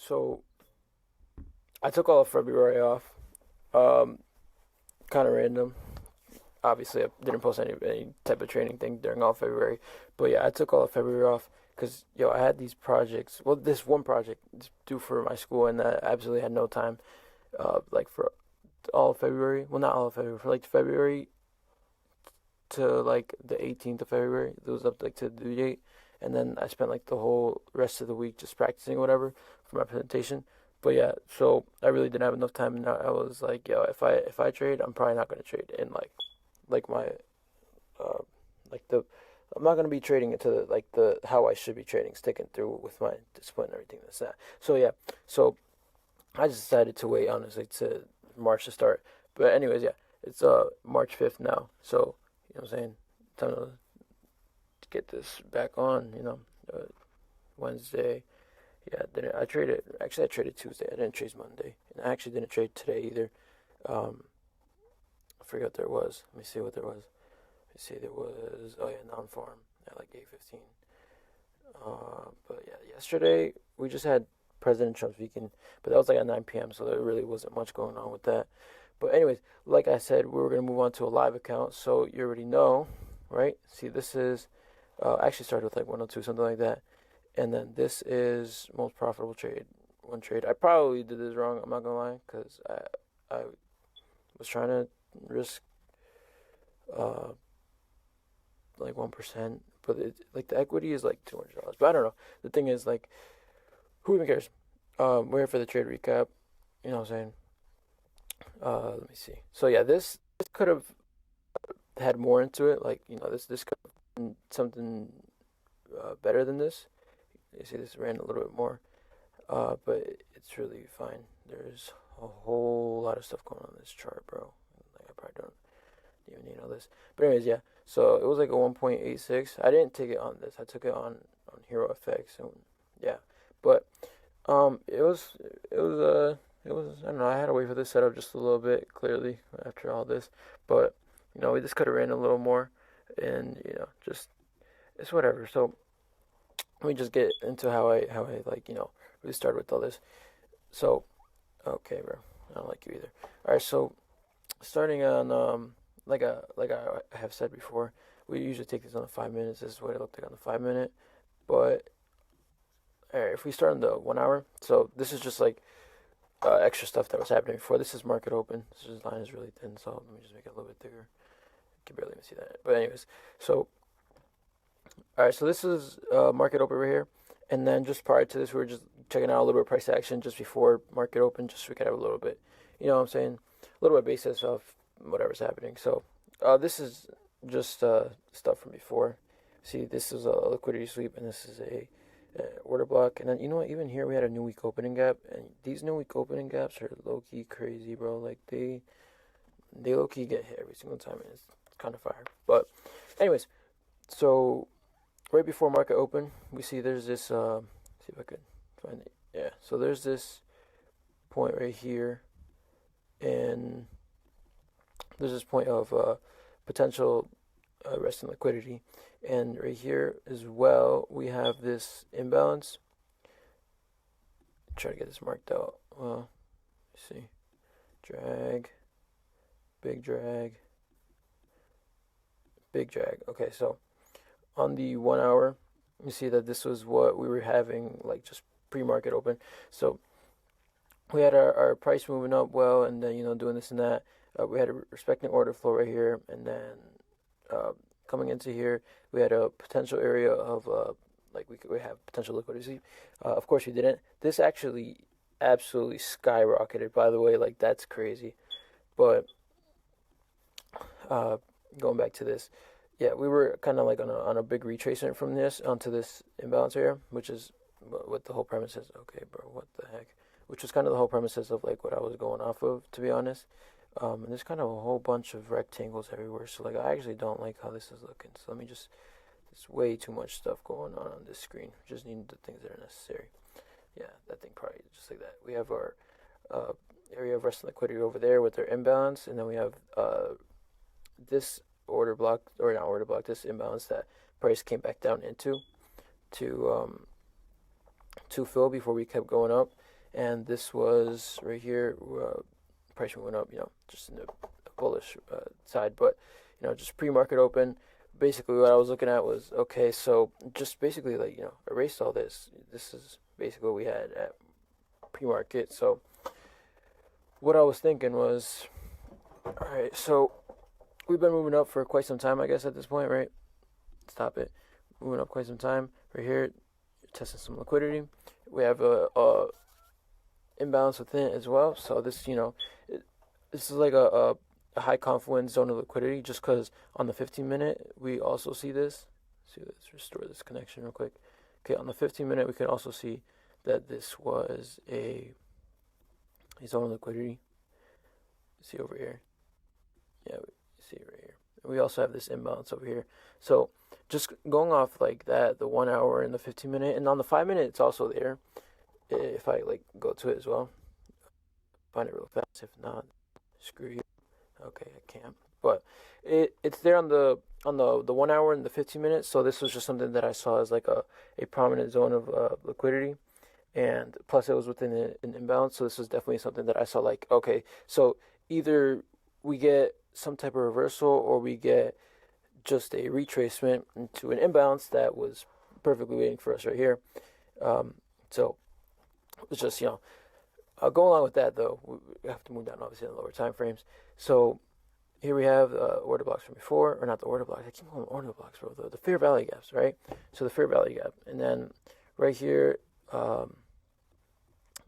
So I took all of February off. Um, Kind of random. Obviously, I didn't post any type of training thing during all of February, but yeah, I took all of February off because I had these projects. Well, this one project is due for my school, and I absolutely had no time. Like for all of February. Well, not all of February. For like February to like the 18th of February, it was up like to the due date, and then I spent like the whole rest of the week just practicing or whatever for my presentation. But yeah, so I really didn't have enough time, and I was like, if I trade, I'm probably not gonna trade in like my uh like the I'm not gonna be trading into the how I should be trading, sticking through with my discipline and everything that's that. So yeah, so I just decided to wait honestly to March to start. But anyways, yeah, it's March 5th now, so you know what I'm saying, time to get this back on. Wednesday. Yeah, then I traded. Actually, I traded Tuesday. I didn't trade Monday, and I actually didn't trade today either. Um, I forgot what there was. Let me see what there was. Let me see. There was non-farm at like 8:15. But yeah, yesterday we just had President Trump's weekend, but that was like at 9 p.m. So there really wasn't much going on with that. But anyways, like I said, we were gonna move on to a live account. So you already know, right? See, this is I actually started with like 102, something like that, and then this is most profitable trade. One trade. I probably did this wrong. I'm not gonna lie, because I was trying to risk uh like 1%, but like the equity is like $200. But I don't know. The thing is, like, who even cares? We're here for the trade recap. You know what I'm saying? Let me see. So yeah, this could have had more into it. Like, this could have been something better than this. You see, this ran a little bit more, but it's really fine. There's a whole lot of stuff going on in this chart, bro. Like, I probably don't even need all this. But anyways, yeah. So it was like a 1.86. I didn't take it on this. I took it on Hero FX, and yeah. But it was I don't know. I had to wait for this setup just a little bit. Clearly, after all this, but we just could have ran a little more, and just it's whatever. So let me just get into how I like really started with all this. So okay, bro. I don't like you either. All right, so starting on like I have said before, we usually take this on the 5 minutes. This is what it looked like on the 5 minute. But all right, if we start on the 1 hour, so this is just like extra stuff that was happening before. This is market open. This line is really thin, so let me just make it a little bit bigger. You can barely even see that. But anyways, so all right, so this is market open right here, and then just prior to this, we were just checking out a little bit of price action just before market open, just so we could have a little bit, what I'm saying, a little bit of basis of whatever's happening. So this is just stuff from before. See, this is a liquidity sweep, and this is a order block, and then even here we had a new week opening gap, and these new week opening gaps are low key crazy, bro. Like they low key get hit every single time, and it's kind of fire. But anyways, so right before market open, we see there's this. See if I could find it. Yeah. So there's this point right here, and there's this point of potential rest in liquidity, and right here as well we have this imbalance. Try to get this marked out. Well, let's see, drag, big drag, big drag. Okay, so on the 1 hour, you see that this was what we were having, like just pre-market open. So we had our price moving up well, and then doing this and that. We had a respecting order flow right here, and then uh, coming into here, we had a potential area of like we have potential liquidity. Of course, we didn't. This actually absolutely skyrocketed. By the way, like that's crazy. But uh, going back to this, yeah, we were kind of like on a big retracement from this onto this imbalance area, which is what the whole premise is. Okay, bro, what the heck? Which was kind of the whole premises of like what I was going off of, to be honest. And there's kind of a whole bunch of rectangles everywhere, so like I actually don't like how this is looking. So let me just, there's way too much stuff going on this screen. We just need the things that are necessary. Yeah, that thing probably just like that. We have our uh, area of rest and liquidity over there with our imbalance, and then we have this order block, or not order block, this imbalance that price came back down into to fill before we kept going up. and this was right here. Price went up, just in the bullish side, but just pre-market open. Basically, what I was looking at was okay. So just basically like erase all this. This is basically what we had at pre-market. So what I was thinking was, all right. So we've been moving up for quite some time, I guess, at this point, right? Stop it. Moving up quite some time. Right here, testing some liquidity. We have a imbalance within it as well. So this, this is like a high confluence zone of liquidity, just because on the 15-minute we also see this. See, let's restore this connection real quick. Okay, on the 15-minute we can also see that this was a zone of liquidity. See over here. Yeah, we see it right here. We also have this imbalance over here. So just going off like that, the 1 hour and the 15-minute, and on the 5-minute it's also there. If I like go to it as well, find it real fast. If not, screw you. Okay, I can't. But it's there on the 1 hour and the 15 minutes. So this was just something that I saw as like a prominent zone of liquidity, and plus it was within an imbalance. So this was definitely something that I saw like, okay, so either we get some type of reversal or we get just a retracement into an imbalance that was perfectly waiting for us right here. So it's just go along with that though. We have to move down obviously in the lower time frames. So here we have order blocks from before, or not the order blocks. I keep calling them order blocks, bro. The fair value gaps, right? So the fair value gap, and then right here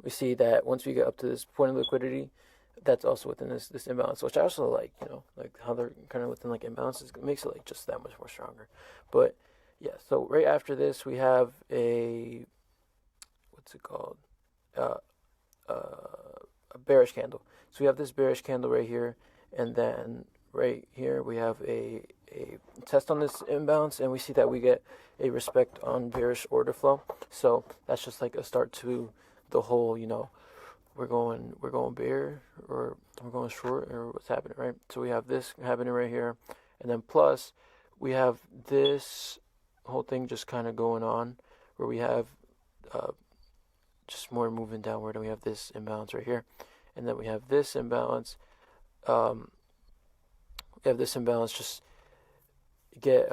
we see that once we get up to this point of liquidity, that's also within this imbalance, which I also like. Like how they're kind of within like imbalances, it makes it like just that much more stronger. But yeah, so right after this we have a what's it called? Uh, a bearish candle. So we have this bearish candle right here, and then right here we have a test on this imbalance, and we see that we get a respect on bearish order flow. So that's just like a start to the whole, we're going bear, or we're going short, or what's happening, right? So we have this happening right here, and then plus we have this whole thing just kind of going on, where we have just more moving downward, and we have this imbalance right here, and then we have this imbalance. We have this imbalance just get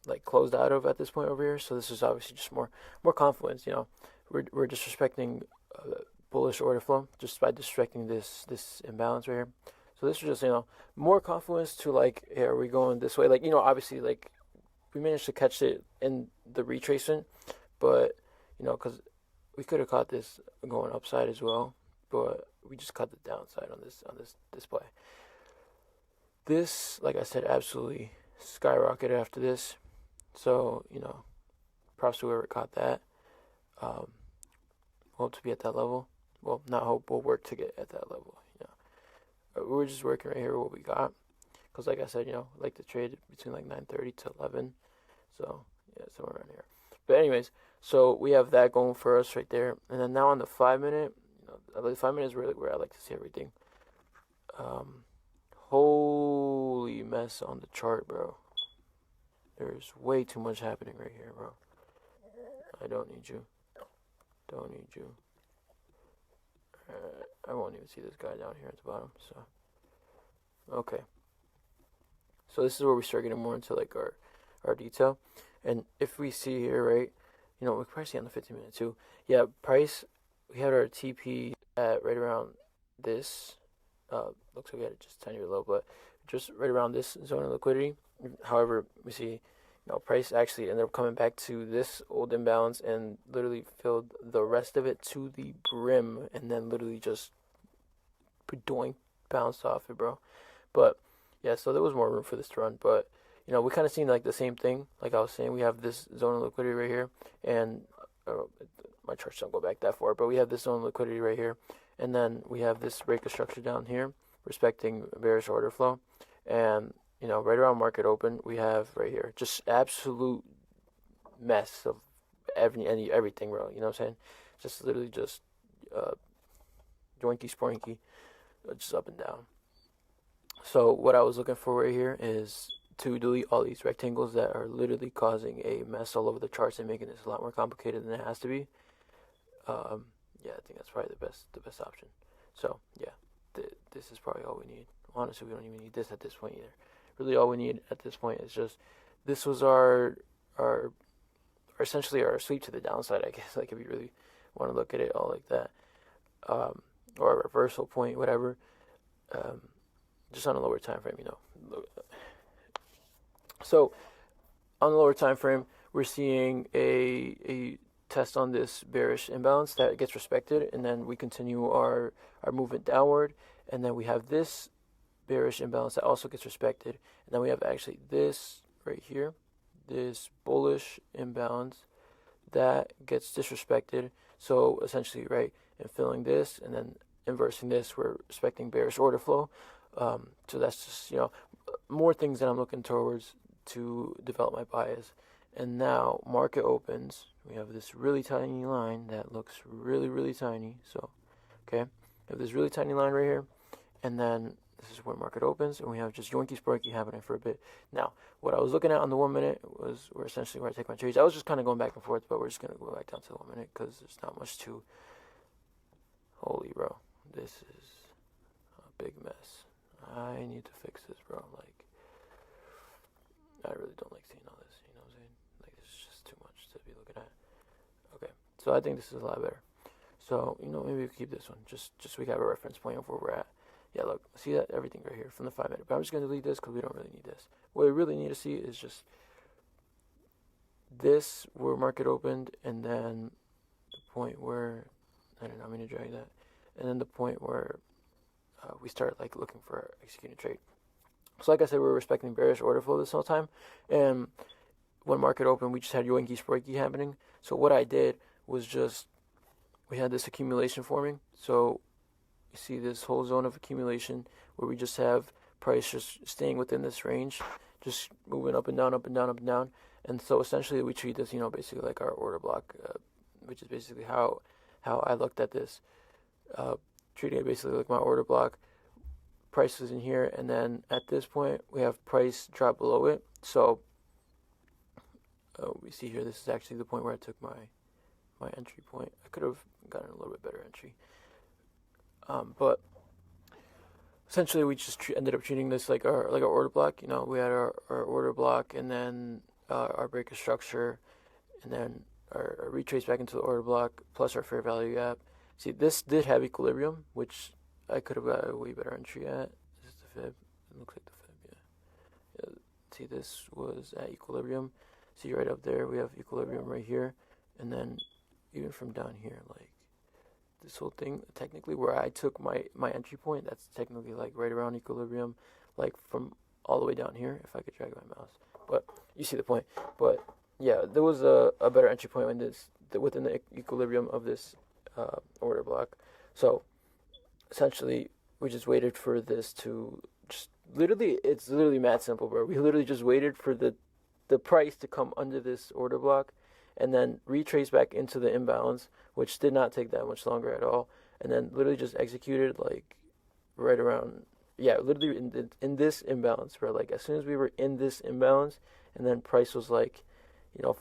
like closed out of at this point over here. So this is obviously just more confluence. We're disrespecting bullish order flow just by disrespecting this imbalance right here. So this is just more confluence to like, hey, are we going this way? Like obviously like we managed to catch it in the retracement, but because we could have caught this going upside as well, but we just caught the downside on this display. This, like I said, absolutely skyrocketed after this. So props to whoever caught that. Hope to be at that level. Well, not hope. We'll work to get at that level. We're just working right here with what we got. Because, like I said, I like to trade between like 9:30 to 11. So yeah, somewhere around here. But anyways, so we have that going for us right there. And then now on the 5-minute, the 5 minutes is really where I like to see everything. Holy mess on the chart, bro. There's way too much happening right here, bro. I don't need you. Don't need you. I won't even see this guy down here at the bottom. So, okay. So this is where we start getting more into like our detail. And if we see here, right, we can probably see on the 15-minute too. Yeah, price, we had our TP at right around this. Looks like we had it just tiny bit low, but just right around this zone of liquidity. However, we see, price actually ended up coming back to this old imbalance and literally filled the rest of it to the brim, and then literally just doink bounced off it, bro. But yeah, so there was more room for this to run, but we kind of seen like the same thing. Like I was saying, we have this zone of liquidity right here, and my charts don't go back that far, but we have this zone of liquidity right here, and then we have this break of structure down here, respecting bearish order flow, and right around market open, we have right here just absolute mess of everything, bro. You know what I'm saying? Just literally just joinky spoinky, just up and down. So what I was looking for right here is to delete all these rectangles that are literally causing a mess all over the charts and making this a lot more complicated than it has to be. yeah, I think that's probably the best option. So yeah, this is probably all we need. Honestly, we don't even need this at this point either. Really, all we need at this point is just this was our essentially our sweep to the downside, I guess. Like if you really want to look at it all like that, or a reversal point, whatever. Um, just on a lower time frame, you know. So on the lower time frame, we're seeing a test on this bearish imbalance that gets respected, and then we continue our movement downward, and then we have this bearish imbalance that also gets respected, and then we have actually this right here, this bullish imbalance that gets disrespected. So essentially, right, in filling this and then inversing this, we're respecting bearish order flow. So that's just, more things that I'm looking towards to develop my bias. And now market opens. We have this really tiny line that looks really, really tiny. So, okay, we have this really tiny line right here. And then this is where market opens, and we have just yoinky sparky happening for a bit. Now, what I was looking at on the 1 minute was where essentially where I take my trades. I was just kind of going back and forth, but we're just going to go back down to the 1 minute because there's not much to. Holy bro, this is a big mess. I need to fix this, bro. Like, I really don't like seeing all this, you know what I'm saying? Like, it's just too much to be looking at. Okay, so I think this is a lot better. So, maybe we keep this one, just so we have a reference point of where we're at. Yeah, look, see that? Everything right here from the 5 minute. But I'm just going to delete this because we don't really need this. What we really need to see is just this where market opened, and then the point where, I don't know, I'm going to drag that. And then the point where we start like looking for executing a trade. So like I said, we're respecting bearish order flow this whole time. And when market opened, we just had yoinky sparky happening. So what I did was just, we had this accumulation forming. So you see this whole zone of accumulation where we just have price just staying within this range, just moving up and down, up and down, up and down. And so essentially we treat this, basically like our order block, which is basically how I looked at this. Treating it basically like my order block. Price is in here, and then at this point we have price drop below it. So we see here, this is actually the point where I took my entry point. I could have gotten a little bit better entry. But essentially we just ended up treating this like our order block. We had our order block, and then our breaker structure, and then our retrace back into the order block, plus our fair value gap. See, this did have equilibrium, which I could have got a way better entry at. This is the fib. It looks like the fib, yeah. See, this was at equilibrium. See, right up there, we have equilibrium right here. And then even from down here, like, this whole thing, technically where I took my entry point, that's technically like right around equilibrium, like from all the way down here, if I could drag my mouse. But you see the point. But yeah, there was a better entry point within the equilibrium of this order block. So essentially we just waited for this to just it's literally mad simple, bro. We literally just waited for the price to come under this order block and then retrace back into the imbalance, which did not take that much longer at all, and then literally just executed like right around, literally in this imbalance, bro. Like as soon as we were in this imbalance, and then price was like,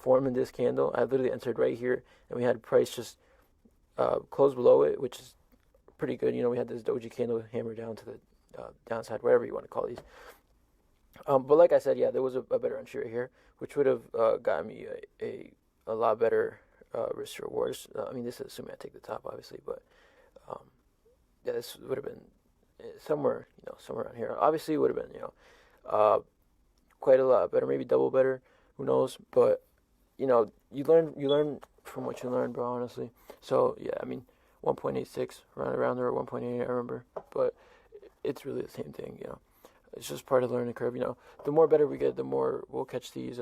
forming this candle, I literally entered right here, and we had price just close below it, which is pretty good. We had this doji candle hammer down to the downside, whatever you want to call these. But like I said, there was a better entry right here, which would have gotten me a lot better risk rewards. I mean, this is assuming I take the top, obviously, but this would have been somewhere around here. Obviously, it would have been, quite a lot better, maybe double better. Who knows? But you learn from what you learn, bro. Honestly. So yeah, I mean, 1.86 around there, 1.8, I remember. But it's really the same thing, It's just part of the learning curve, The more better we get, the more we'll catch these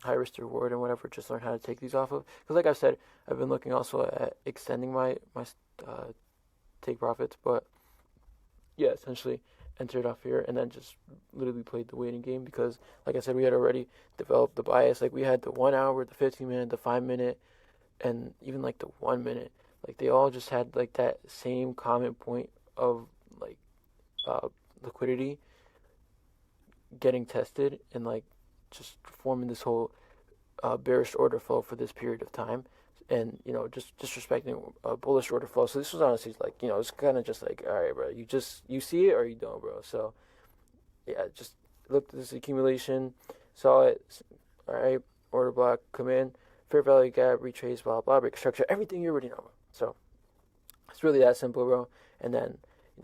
high risk to reward and whatever. Just learn how to take these off of. Because like I've said, I've been looking also at extending my take profits, but yeah, essentially entered off here and then just literally played the waiting game because, like I said, we had already developed the bias. Like we had the 1 hour, the 15 minute, the 5 minute, and even like the 1 minute. Like they all just had like that same common point of like liquidity getting tested and like just forming this whole bearish order flow for this period of time. and just disrespecting bullish order flow. So this was honestly like it's kind of just like, all right, bro, you see it or you don't, bro. So yeah, just looked at this accumulation, saw it, all right, order block, come in, fair value gap, retrace, blah blah, break structure, everything you already know. So it's really that simple, bro. And then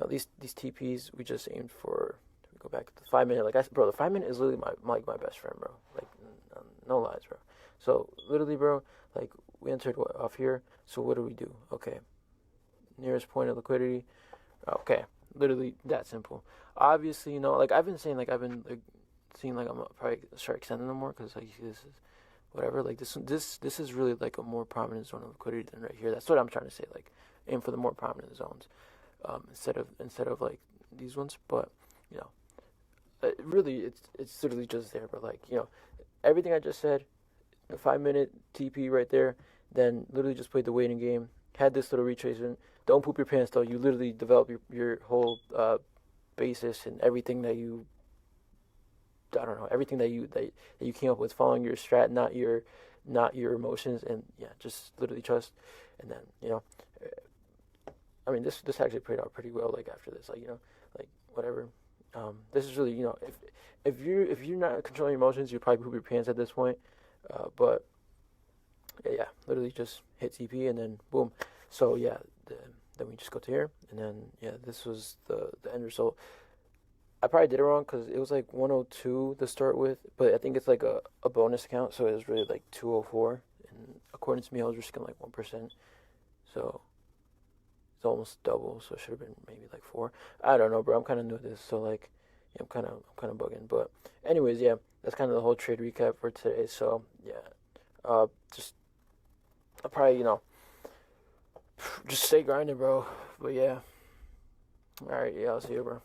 these TPs we just aimed for. We go back to the 5 minute, like I said, bro. The 5 minute is literally my best friend, bro. Like no lies, bro. So literally, bro, like we entered off here. So what do we do? Okay, nearest point of liquidity. Okay, literally that simple. Obviously, like I've been saying, like I've been like seeing, like I'm gonna probably start extending them more because like this is whatever. Like this is really like a more prominent zone of liquidity than right here. That's what I'm trying to say. Like aim for the more prominent zones, instead of like these ones. But you know, really it's literally just there. But like everything I just said, a 5 minute TP right there. Then literally just played the waiting game. Had this little retracement. Don't poop your pants though. You literally develop your whole basis and everything that you, I don't know, everything that you came up with following your strat, not your emotions, and yeah, just literally trust. And then I mean this actually played out pretty well. Like after this, like whatever. This is really if you're not controlling your emotions, you probably poop your pants at this point. But yeah, literally just hit TP and then boom. So yeah, then we just go to here, and then yeah, this was the end result. I probably did it wrong because it was like 102 to start with, but I think it's like a bonus account, so it was really like 204. And according to me, I was risking like 1%, so it's almost double. So it should have been maybe like 4. I don't know, bro. I'm kind of new at this, so like yeah, I'm kind of bugging. But anyways, yeah, that's kind of the whole trade recap for today. So yeah, just I'll probably just stay grinding, bro. But yeah, all right, yeah, I'll see you, bro.